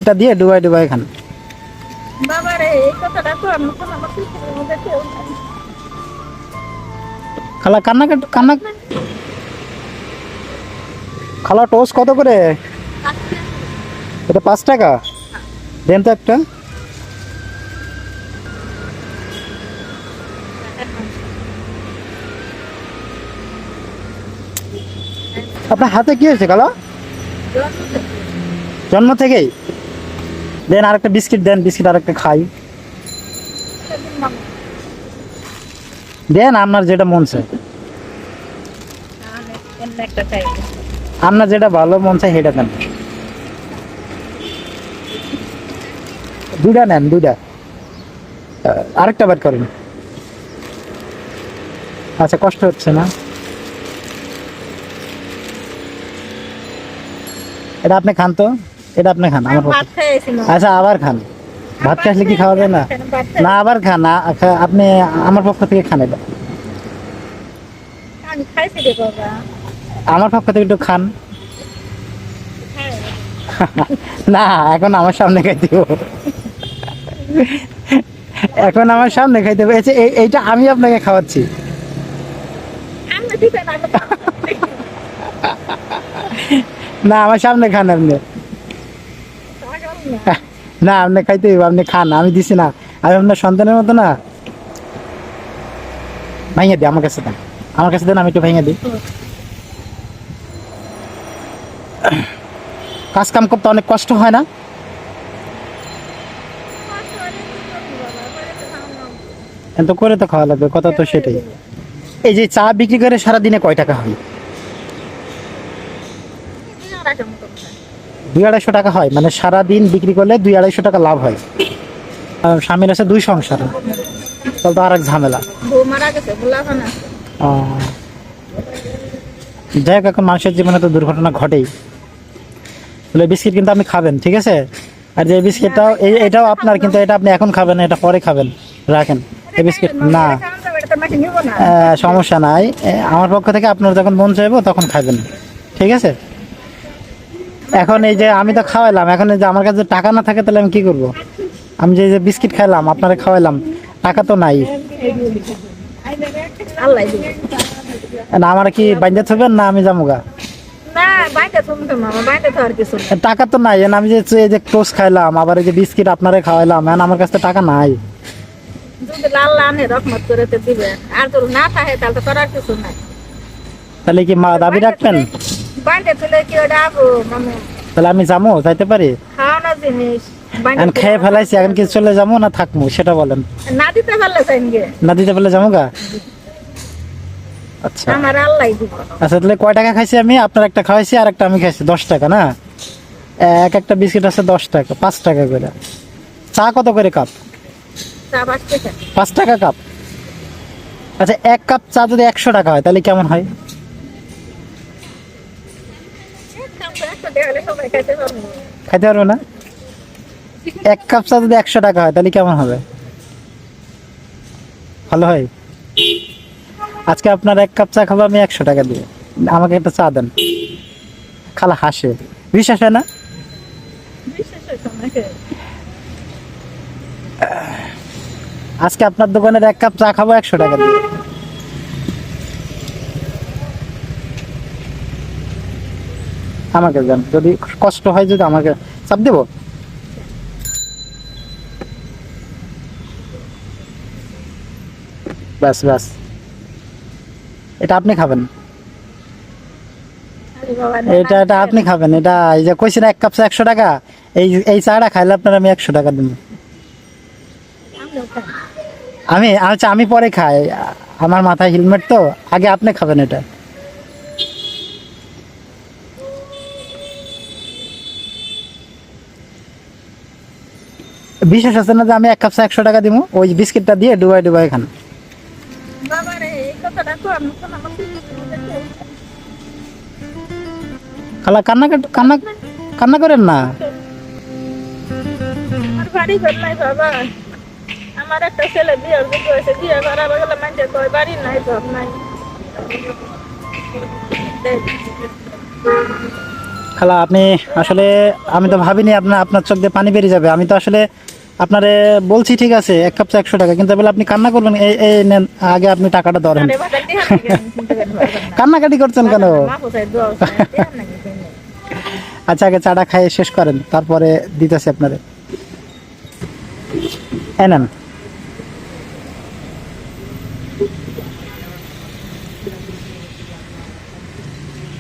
বিস্কিটটা দিয়ে ডুবাই ডুবাই খান। বাবারে এই কথাটা তো আমি তো আমার পিছনের মধ্যে কেউ নাই। খালা কান্না খালা টোস্ট কত করে? এটা 5 টাকা দেন তো একটা। আপনার হাতে কি হয়েছে খালা? জন্ম থেকেই? দেন আরেকটা বিস্কিট দেন, বিস্কিট আরেকটা খাই। দেন আপনার যেটা মন চায়, একটা চাই। আপনার যেটা ভালো মন চায় সেটা দেন। দুইটা নেন, দুইটা। আরেকটা বার করেন। আচ্ছা, কষ্ট হচ্ছে না? এটা আপনি খান তো, এটা আপনি খান আমার ভাত খেয়েছি না। আচ্ছা আবার খান। ভাত খাইলে কি খাওয়া যায় না? না আবার খান, আপনি আমার পক্ষ থেকে খান এটা। আমি খাইছি রে বাবা। আমার পক্ষ থেকে একটু খান। না এখন আমার সামনে খাইতে হবে, এখন আমার সামনে খাইতে হবে। এইটা আমি আপনাকে খাওয়াচ্ছি। আমি দিতে না। না আমার সামনে খান আপনি। না আপনি খাইতে হবে, আপনি খান, আমি দিছি না। আমি আপনার সন্তানের মতো না। ভাইয়া দিই, আমার কাছে দেন, আমার কাছে দেন, আমি একটু ভাইয়া দিই। কাজ কাম করতে অনেক কষ্ট হয় না? তো করে তো খাওয়া লাগবে, কথা তো সেটাই। এই যে চা বিক্রি করে সারাদিনে কয় টাকা হয়? 200-250 টাকা হয়, মানে সারাদিন বিক্রি করলে 200-250 টাকা লাভ হয়। স্বামীর আছে 2 সংসার, তাহলে তো আর এক ঝামেলা। যাই হোক, এখন মানুষের জীবনে তো দুর্ঘটনা ঘটেই। তাহলে বিস্কিট কিন্তু আপনি খাবেন, ঠিক আছে? আর যে বিস্কিটটাও এটাও আপনার, কিন্তু এটা আপনি এখন খাবেন না, এটা পরে খাবেন। রাখেন এই বিস্কিট। না সমস্যা নাই, আমার পক্ষ থেকে আপনার যখন মন চাইবো তখন খাবেন, ঠিক আছে? এখন এই যে আমি তো খাওয়াইলাম, এখন এই যে আমার কাছে টাকা না থাকে তাহলে আমি কি করব? আমি যে বিস্কিট খাইলাম, আপনারা খাওয়াইলাম, টাকা তো নাই। না আমার কি বাইন্দা থবেন না আমি যামুগা? টাকা তো নাই, আমি যে এই যে টোস্ট খাইলাম, আবার এই যে বিস্কিট আপনারা খাওয়াইলাম, এখন আমার কাছে টাকা নাই। তাহলে কি মা দাবি রাখবেন? তাহলে আমি যাবো, যাইতে পারি? খেয়ে ফেলাইছি, এখন কি চলে যাবো না থাকবো সেটা বলেন। না দিতে পারলে যাবো গা। আচ্ছা আচ্ছা, তাহলে কয় টাকা খাইছি আমি? আপনার একটা খাওয়াইছি আর একটা আমি খাইছি, 10 টাকা না? একটা বিস্কিট আছে 10 টাকা, 5 টাকা করে। চা কত করে কাপ? 5 টাকা কাপ। আচ্ছা, 1 কাপ চা যদি 100 টাকা হয় তাহলে কেমন হয়? খাইতে পারবো না? 1 কাপ চা যদি 100 টাকা হয় তাহলে কেমন হবে? ভালো হয়? আজকে আপনার 1 কাপ চা খাবো আমি 100 টাকা দিয়ে, আমাকে একটা চা দেন। খালা হাসে, বিশ্বাস হয় না? আজকে আপনার দোকানের 1 কাপ চা খাবো 100 টাকা দিয়ে। আমাকে দেন, যদি কষ্ট হয়, যদি আমাকে চাপ দেবো। ব্যাস ব্যাস, এটা আপনি খাবেন, এটা আপনি খাবেন। এটা এই যে কইছি না 1 কাপ চা 100 টাকা, এই চাটা খাইলে আপনার আমি 100 টাকা দিব। আমি পরে খাই, আমার মাথায় হেলমেট তো, আগে আপনি খাবেন এটা। বিশ্বাস আছে না যে আমি 1 কাপ চা 100 টাকা দিব? ওই বিস্কিটটা দিয়ে ডুবাই ডুবাই খান। খালা কান্না করেন না। আমার একটা ছেলে বিয়ে হয়েছে, বিয়ে করার গেলে মানুষের কয় বাড়ি নাই, সব নাই। খালা আপনি আসলে, আমি তো ভাবিনি আপনার চোখ দিয়ে পানি বেরিয়ে যাবে। আমি তো আসলে আপনারে বলছি ঠিক আছে 1 কাপ চা 100 টাকা, কিন্তু বলে আপনি কান্না করবেন। এই এই নেন, আগে আপনি টাকাটা ধরেন। আরে বাজার দিয়ে হাতে গেলেন, চিন্তা করেন না। কান্নাকাটি করছেন কেন? মা কোথায় দোয়া আছে, দেন নাকি দেন না। আচ্ছা আগে চাটা খাইয়ে শেষ করেন, তারপরে দিতেছি আপনারে। এই নেন।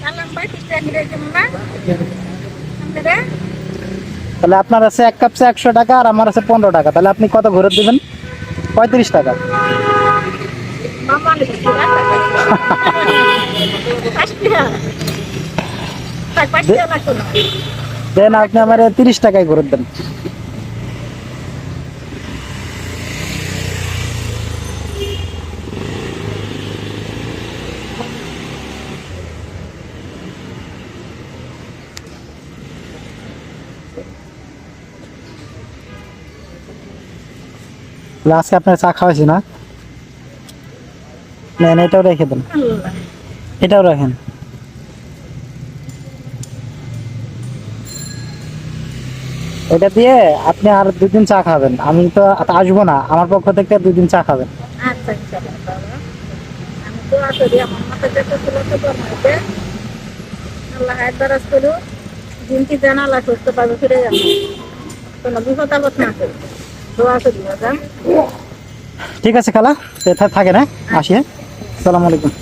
সালাম ভাই, ঠিক আছে রে তোমরা। আপনারা তাহলে আপনার আছে 1 কাপ চা 100 টাকা, আর আমার আছে 15 টাকা। তাহলে আপনি কত ঘুরে দিবেন? 35 টাকা। মামা নে পুরা আস্তিয়া তাই পাঠিয়ে লাগতো না। দেন আপনি আমার 30 টাকায় ঘুরে দেন। তাহলে আজকে আপনার চা খাওয়াইছি না? নেন, এটাও রেখে দেন, আল্লাহ এটাও রাখেন। এটা দিয়ে আপনি আর 2 দিন চা খাবেন। আমি তো আসবো না, আমার পক্ষ থেকে 2 দিন চা খাবেন। আচ্ছা ইনশাআল্লাহ বাবা। আমি তো আসলে আমার মাথায় যেটা ছিল তো তোমাকে আল্লাহ হায়াত দারাজ করো, দিন কি জানালা সুস্থ পাবে, ফিরে যাবো, কোনো বিপদ আপদ না করে দোয়া করি বাবা। ঠিক আছে খালা, থাকে না, আসি। হ্যাঁ, আসসালামু আলাইকুম।